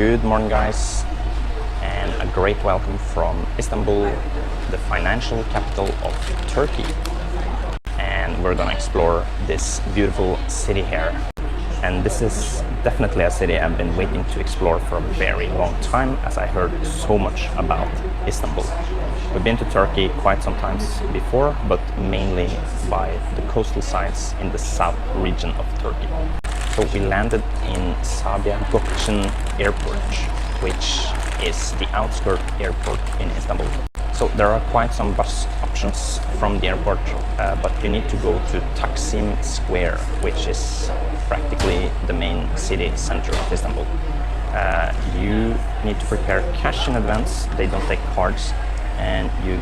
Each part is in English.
Good morning, guys, and a great welcome from Istanbul, the financial capital of Turkey. And we're gonna explore this beautiful city here. And this is definitely a city I've been waiting to explore for a very long time, as I heard so much about Istanbul. We've been to Turkey quite some times before, but mainly by the coastal sides in the south region of Turkey. So we landed in Sabiha Gökçen Airport, which is the outskirt airport in Istanbul. So there are quite some bus options from the airport, but you need to go to Taksim Square, which is practically the main city center of Istanbul. You need to prepare cash in advance, they don't take cards, and you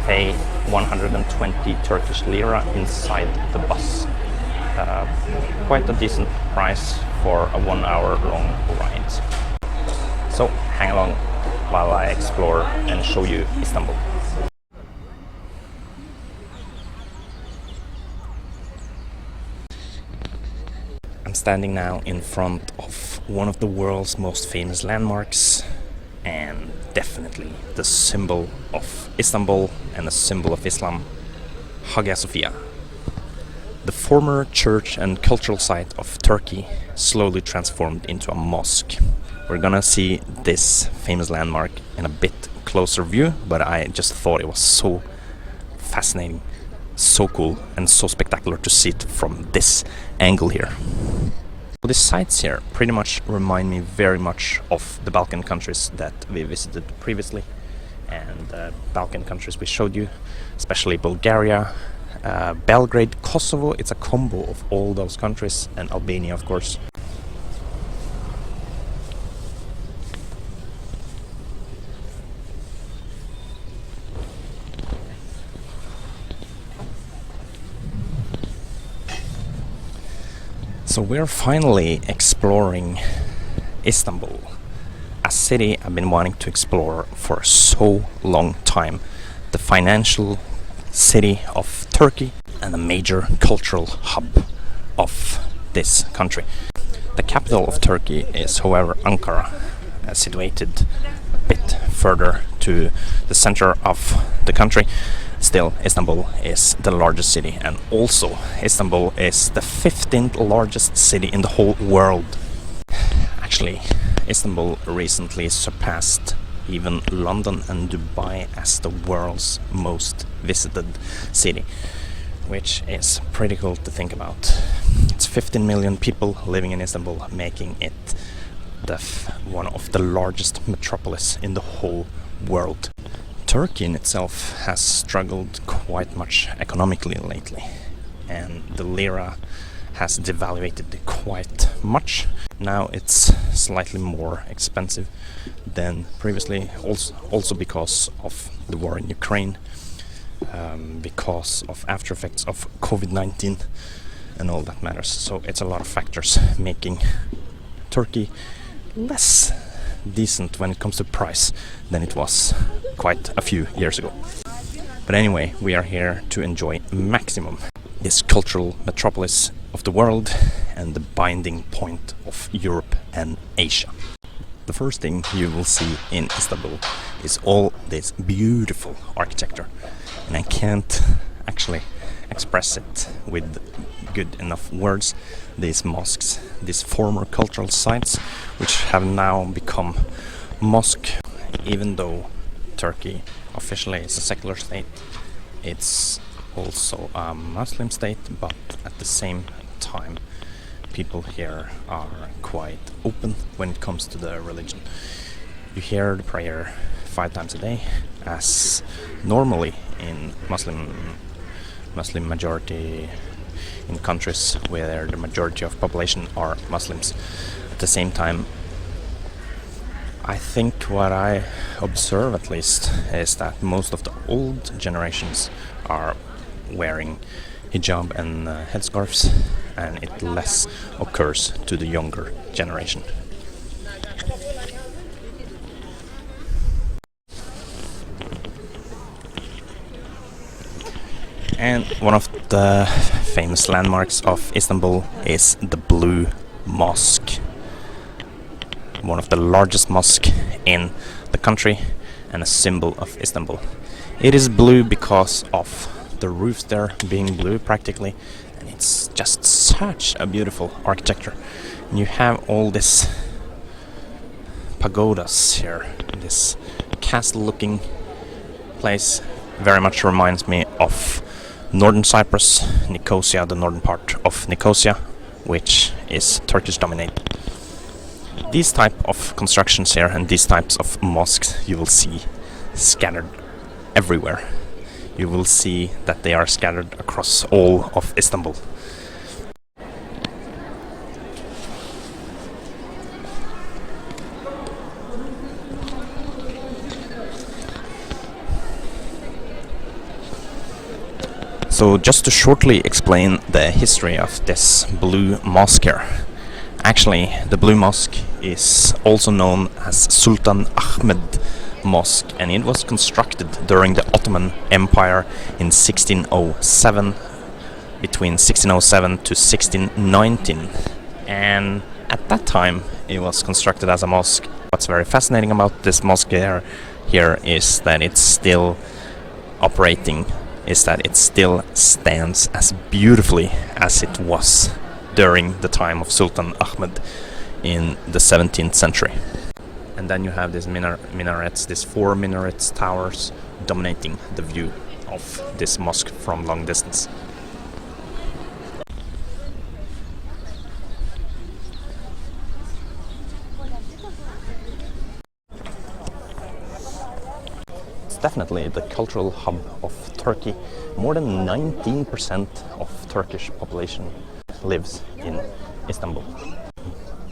pay 120 Turkish lira inside the bus. Quite a decent price for a 1 hour long ride. So hang along while I explore and show you Istanbul. I'm standing now in front of one of the world's most famous landmarks, and definitely the symbol of Istanbul and a symbol of Islam, Hagia Sophia. The former church and cultural site of Turkey slowly transformed into a mosque. We're gonna see this famous landmark in a bit closer view, but I just thought it was so fascinating, so cool, and so spectacular to see it from this angle here. The sites here pretty much remind me very much of the Balkan countries that we visited previously, and the Balkan countries we showed you, especially Bulgaria, Belgrade, Kosovo. It's a combo of all those countries, and Albania, of course. So we're finally exploring Istanbul, a city I've been wanting to explore for so long time. The financial city of Turkey and a major cultural hub of this country. The capital of Turkey is, however, Ankara, situated a bit further to the center of the country. Still, Istanbul is the largest city, and also Istanbul is the 15th largest city in the whole world. Actually, Istanbul recently surpassed even London and Dubai as the world's most visited city, which is pretty cool to think about. It's 15 million people living in Istanbul, making it one of the largest metropolis in the whole world. Turkey in itself has struggled quite much economically lately, and the lira has devaluated quite much. Now it's slightly more expensive than previously, also because of the war in Ukraine, because of after effects of COVID-19 and all that matters. So it's a lot of factors making Turkey less decent when it comes to price than it was quite a few years ago. But anyway, we are here to enjoy maximum this cultural metropolis of the world and the binding point of Europe and Asia. The first thing you will see in Istanbul is all this beautiful architecture, and I can't actually express it with good enough words. These mosques, these former cultural sites, which have now become mosque. Even though Turkey officially is a secular state, it's also a Muslim state, but at the same time people here are quite open when it comes to the religion. You hear the prayer 5 times a day, as normally in Muslim majority in countries where the majority of population are Muslims. At the same time, I think what I observe at least is that most of the old generations are wearing hijab and headscarves, and it less occurs to the younger generation. And one of the famous landmarks of Istanbul is the Blue Mosque. one of the largest mosques in the country and a symbol of Istanbul. It is blue because of the roofs there being blue practically, and it's just such a beautiful architecture. And you have all this pagodas here, this castle looking place. Very much reminds me of northern Cyprus, Nicosia, the northern part of Nicosia, which is Turkish dominated. These type of constructions here and these types of mosques you will see scattered everywhere. You will see that they are scattered across all of Istanbul. So just to shortly explain the history of this blue mosque here. Actually, the blue mosque is also known as Sultan Ahmed Mosque, and it was constructed during the Ottoman Empire in 1607, between 1607 to 1619. And at that time it was constructed as a mosque. What's very fascinating about this mosque here is that it's still operating, is that it still stands as beautifully as it was during the time of Sultan Ahmed in the 17th century. And then you have these minarets, these 4 minarets towers dominating the view of this mosque from long distance. It's definitely the cultural hub of Turkey. More than 19% of Turkish population lives in Istanbul.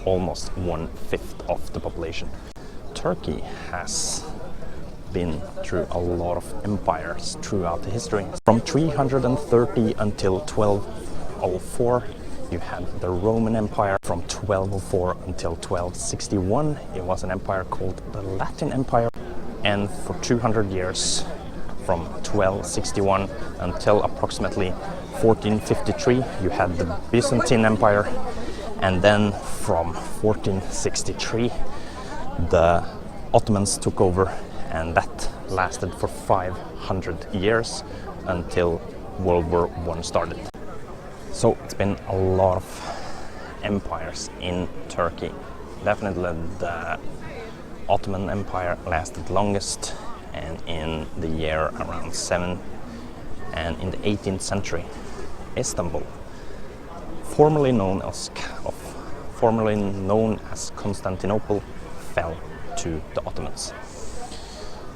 Almost 1/5 of the population. Turkey has been through a lot of empires throughout the history. From 330 until 1204, you had the Roman Empire. From 1204 until 1261, it was an empire called the Latin Empire. And for 200 years, from 1261 until approximately 1453, you had the Byzantine Empire. And then from 1463, the Ottomans took over, and that lasted for 500 years until World War I started. So it's been a lot of empires in Turkey. Definitely the Ottoman Empire lasted longest, and in the year around 7, and in the 18th century, Istanbul, formerly known as Constantinople, fell to the Ottomans.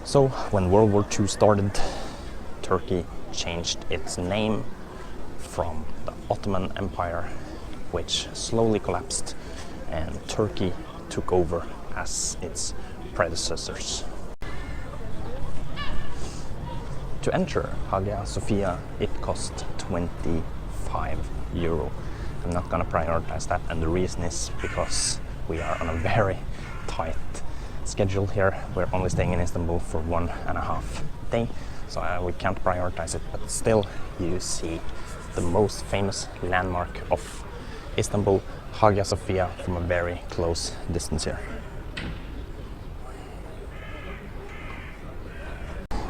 So when World War II started, Turkey changed its name from the Ottoman Empire, which slowly collapsed, and Turkey took over as its predecessors. To enter Hagia Sophia, it cost 25 euro. I'm not gonna prioritize that, and the reason is because we are on a very tight schedule here. We're only staying in Istanbul for 1.5 days, so we can't prioritize it, but still you see the most famous landmark of Istanbul, Hagia Sophia, from a very close distance here.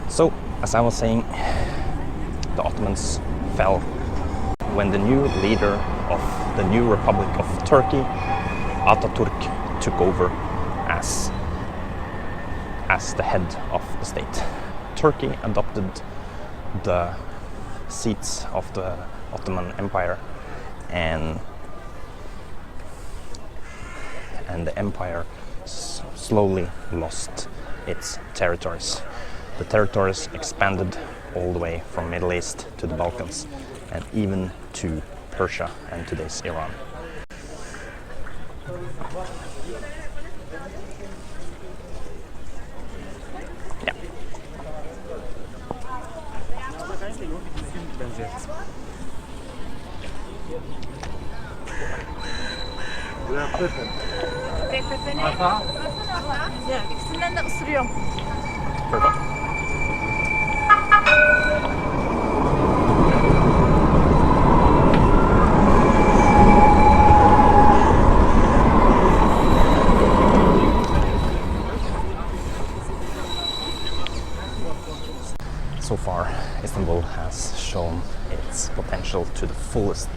So, as I was saying, the Ottomans fell when the new leader of the new Republic of Turkey, Atatürk, took over as the head of the state. Turkey adopted the seats of the Ottoman Empire, and the empire slowly lost its territories. The territories expanded all the way from Middle East to the Balkans, and even to Persia and today's Iran. Yeah. İkisinden de ısırıyorum. Perfect. so far, Istanbul has shown its potential to the fullest.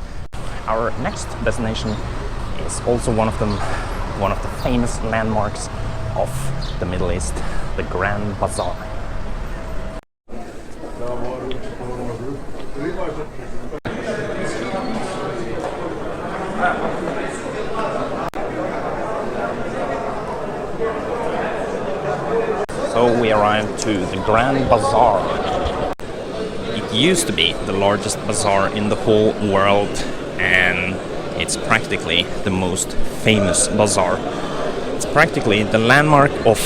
Our next destination is also one of the famous landmarks of the Middle East, the Grand Bazaar. So we arrived to the Grand Bazaar. It used to be the largest bazaar in the whole world, and it's practically the most famous bazaar. It's practically the landmark of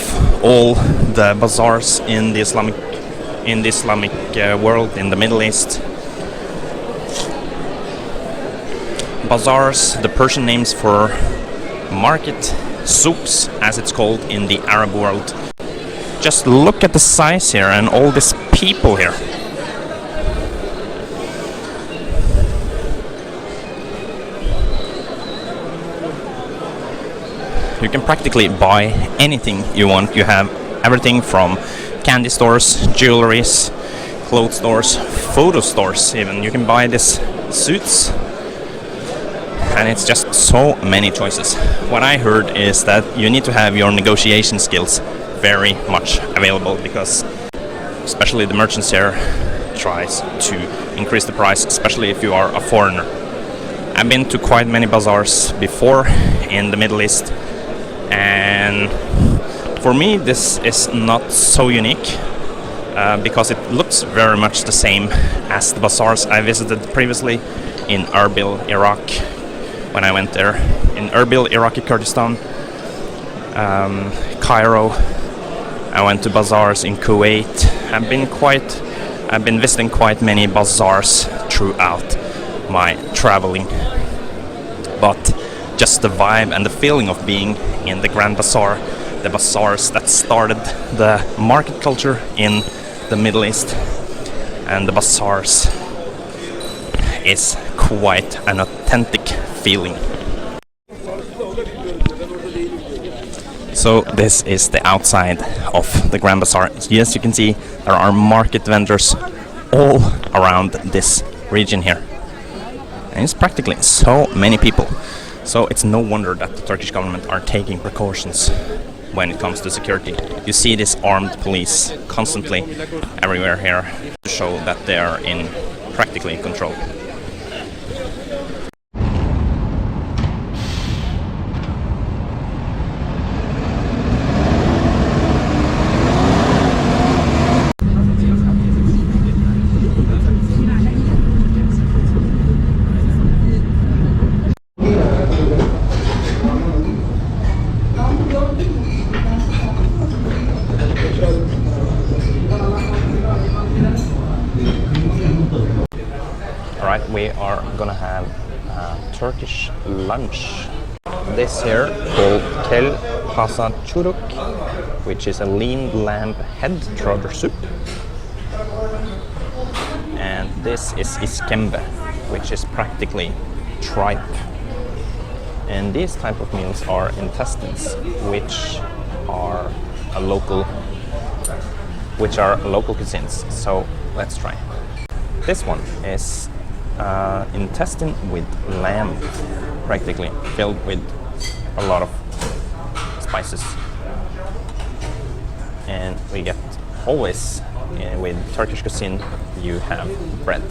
all the bazaars in the Islamic world, in the Middle East. Bazaars, the Persian names for market, souks as it's called in the Arab world. Just look at the size here and all these people here. You can practically buy anything you want. You have everything from candy stores, jewelries, clothes stores, photo stores even. You can buy these suits, and it's just so many choices. What I heard is that you need to have your negotiation skills very much available, because especially the merchants here tries to increase the price, especially if you are a foreigner. I've been to quite many bazaars before in the Middle East, and for me this is not so unique because it looks very much the same as the bazaars I visited previously in Erbil, Iraq, when I went there. In Erbil, Iraqi Kurdistan, Cairo. I went to bazaars in Kuwait. I've been visiting quite many bazaars throughout my traveling. But just the vibe and the feeling of being in the Grand Bazaar, the bazaars that started the market culture in the Middle East, and the bazaars is quite an authentic feeling. So this is the outside of the Grand Bazaar. Yes, you can see there are market vendors all around this region here. And it's practically so many people. So it's no wonder that the Turkish government are taking precautions when it comes to security. You see this armed police constantly everywhere here to show that they are in practically control. Alright, we are gonna have Turkish lunch. This here called kel pasa churuk, which is a lean lamb head trotter soup. And this is iskembe, which is practically tripe. And these type of meals are intestines, which are local cuisines. So let's try. This one is intestine with lamb, practically filled with a lot of spices. And we get always with Turkish cuisine, you have bread.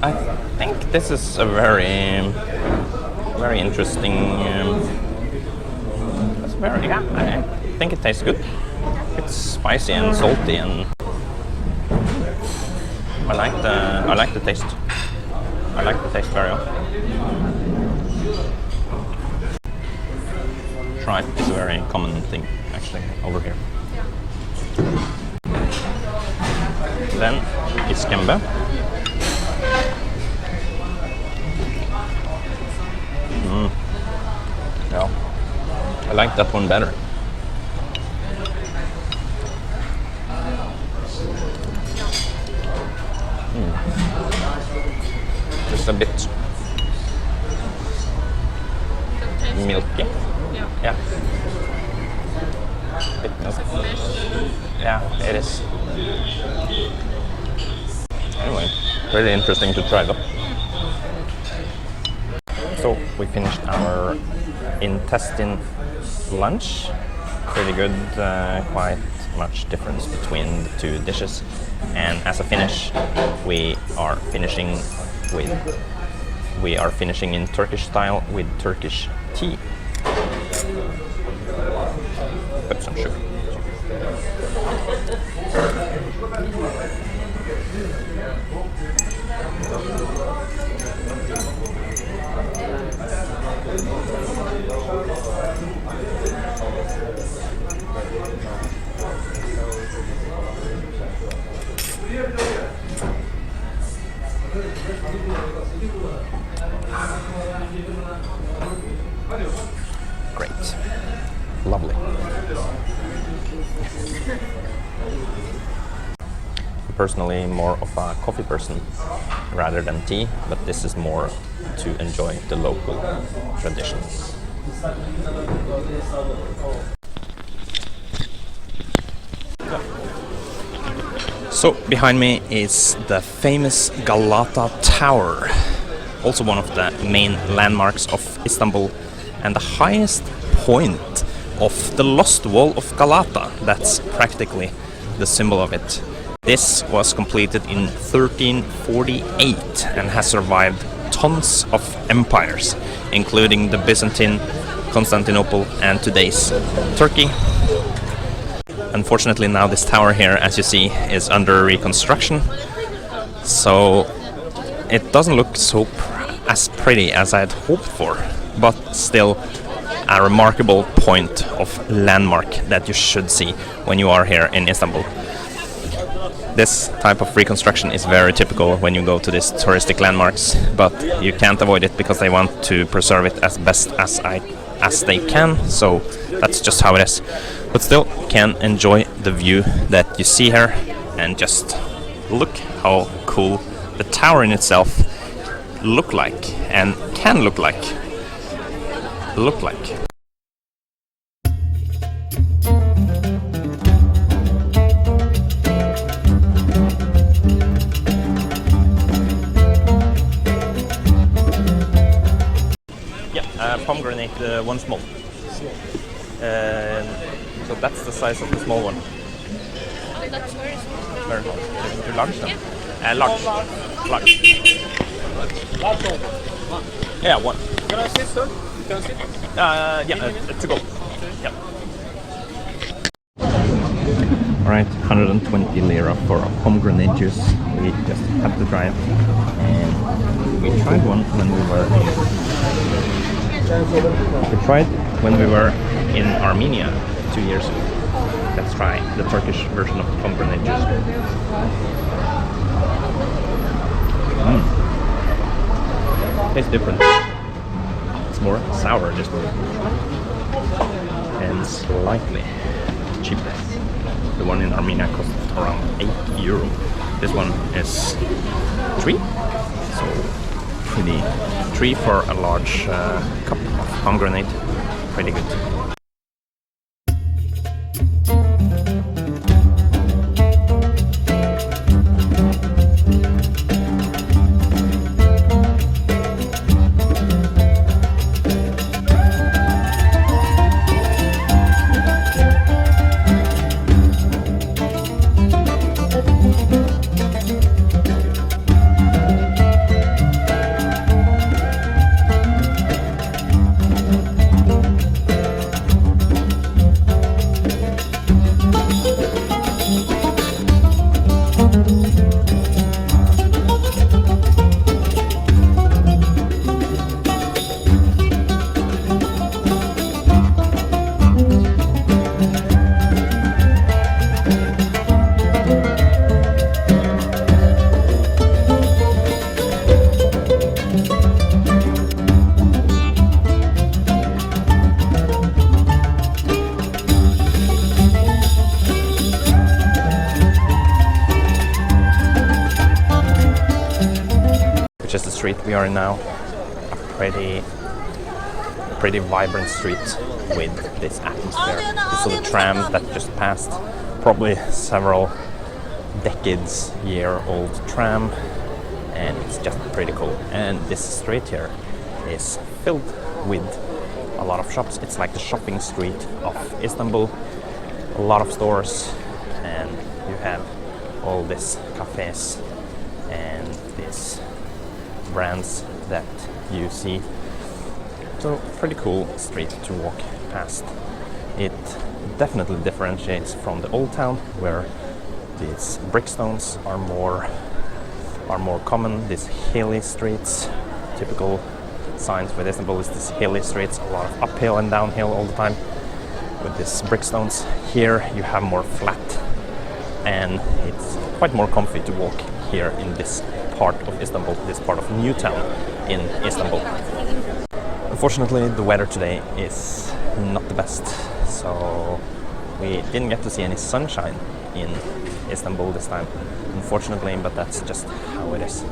I think this is a very interesting. I think it tastes good. It's spicy and salty, and I like the taste. I like the taste very well. Tripe is a very common thing actually over here. Then iskembe. Yeah, I like that one better. Just a bit milky. Yeah. Bit milky. Yeah, it is. Anyway, really interesting to try though. So we finished our intestine lunch. Pretty good, quite much difference between the two dishes. And as a finish, we are finishing in Turkish style with Turkish tea. Put some sugar. Great. Lovely. I'm personally more of a coffee person rather than tea, but this is more to enjoy the local traditions. So behind me is the famous Galata Tower, also one of the main landmarks of Istanbul and the highest point of the lost wall of Galata. That's practically the symbol of it. This was completed in 1348 and has survived tons of empires, including the Byzantine, Constantinople and today's Turkey. Unfortunately now this tower here, as you see, is under reconstruction, so it doesn't look so as pretty as I had hoped for, but still a remarkable point of landmark that you should see when you are here in Istanbul. This type of reconstruction is very typical when you go to these touristic landmarks, but you can't avoid it because they want to preserve it as best as they can, so that's just how it is. But still, you can enjoy the view that you see here, and just look how cool the tower in itself look like and can look like. Yeah, pomegranate, one small. So that's the size of the small one. That's very small. Very small. Too large then? Large. Yeah, one. Can I sit, sir? Can I sit? To go. Yeah. Alright, 120 lira for a pomegranate juice. We just had to try it. And we tried one when we were in Armenia 2 years ago. Let's try the Turkish version of the pomegranate juice. Tastes different. It's more sour this one. And slightly cheaper. The one in Armenia cost around €8. This one is 3. So pretty 3 for a large cup of pomegranate. Pretty good. is the street we are in now. A pretty vibrant street with this atmosphere. This is a tram that just passed, probably several decades year old tram, and it's just pretty cool. And this street here is filled with a lot of shops. It's like the shopping street of Istanbul. A lot of stores, and you have all these cafes and these brands that you see. So pretty cool street to walk past. It definitely differentiates from the old town, where these brickstones are more common. These hilly streets, typical signs with Istanbul is these hilly streets, a lot of uphill and downhill all the time with these brickstones. Here you have more flat, and it's quite more comfy to walk here in this part of Istanbul, this part of New Town in Istanbul. Unfortunately, the weather today is not the best, so we didn't get to see any sunshine in Istanbul this time, unfortunately, but that's just how it is.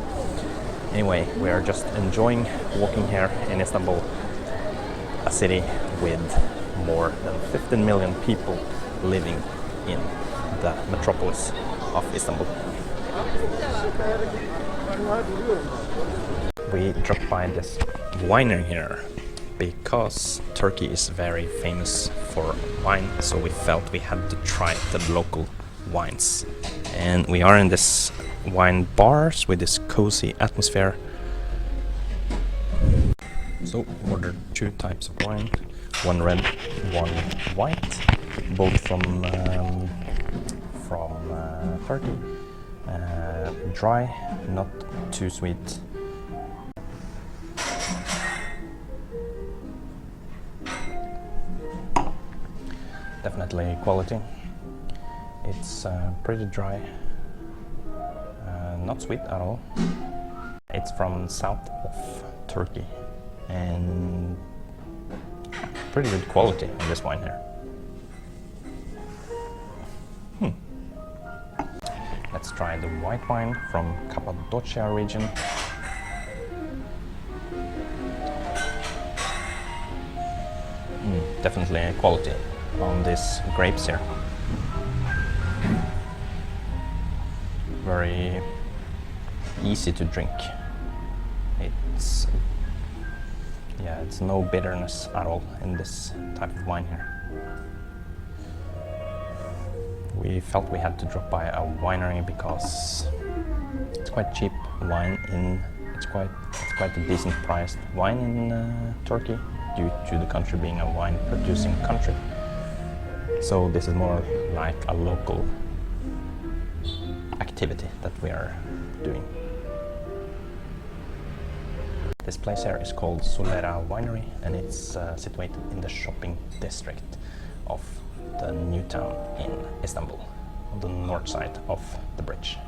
Anyway, we are just enjoying walking here in Istanbul, a city with more than 15 million people living in the metropolis of Istanbul. We dropped by this winery here because Turkey is very famous for wine, so we felt we had to try the local wines. And we are in this wine bars with this cozy atmosphere. So ordered 2 types of wine, one red, one white, both from Turkey. Dry, not too sweet. Definitely quality. It's pretty dry, not sweet at all. It's from south of Turkey, and pretty good quality on this wine here. Let's try the white wine from Cappadocia region. Definitely quality on these grapes here. Very easy to drink. It's no bitterness at all in this type of wine here. We felt we had to drop by a winery because it's quite cheap wine it's quite a decent priced wine in Turkey, due to the country being a wine producing country. So this is more like a local activity that we are doing. This place here is called Solera Winery, and it's situated in the shopping district of the new town in Istanbul, on the north side of the bridge.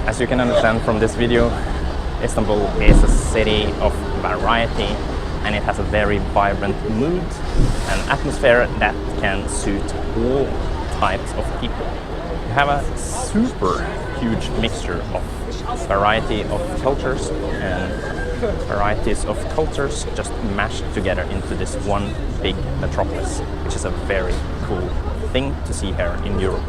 As you can understand from this video, Istanbul is a city of variety and it has a very vibrant mood and atmosphere that can suit all types of people. You have a super huge mixture of variety of cultures, and varieties of cultures just mashed together into this one big metropolis, which is a very cool thing to see here in Europe.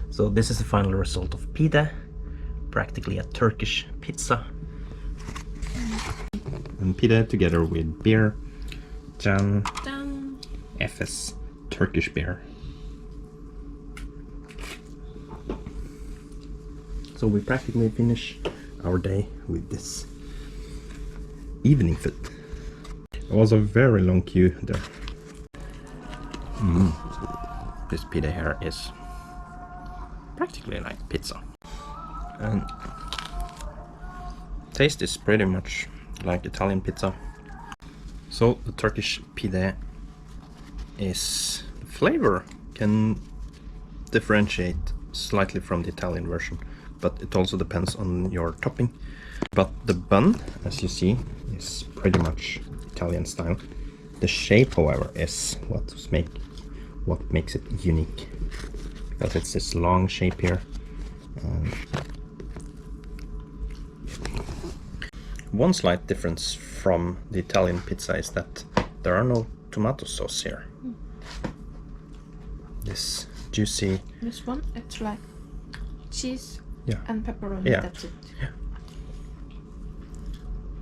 So this is the final result of pide, practically a Turkish pizza. And pide together with beer, Can Efes Turkish beer. So we practically finish our day with this evening food. It was a very long queue there. This pide here is practically like pizza, and taste is pretty much like Italian pizza. So the Turkish pide is, the flavor can differentiate slightly from the Italian version, but it also depends on your topping. But the bun, as you see, is pretty much Italian style. The shape, however, is what makes it unique, because it's this long shape here. One slight difference from the Italian pizza is that there are no tomato sauce here. This juicy... This one, it's like cheese and pepperoni, that's it. Yeah.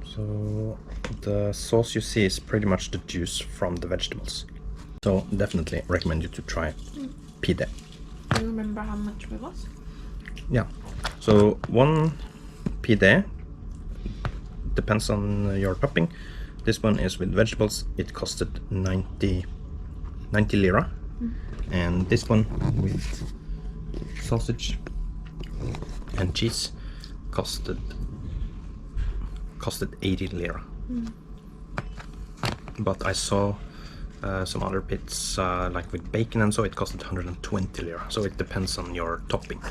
So the sauce you see is pretty much the juice from the vegetables. So definitely recommend you to try pide. Do you remember how much it was? Yeah. So one pide depends on your topping. This one is with vegetables. It costed 90 lira. And this one with sausage and cheese costed 80 lira. But I saw some other pizza like with bacon and so it costed 120 lira. So it depends on your topping,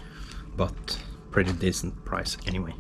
but pretty decent price anyway.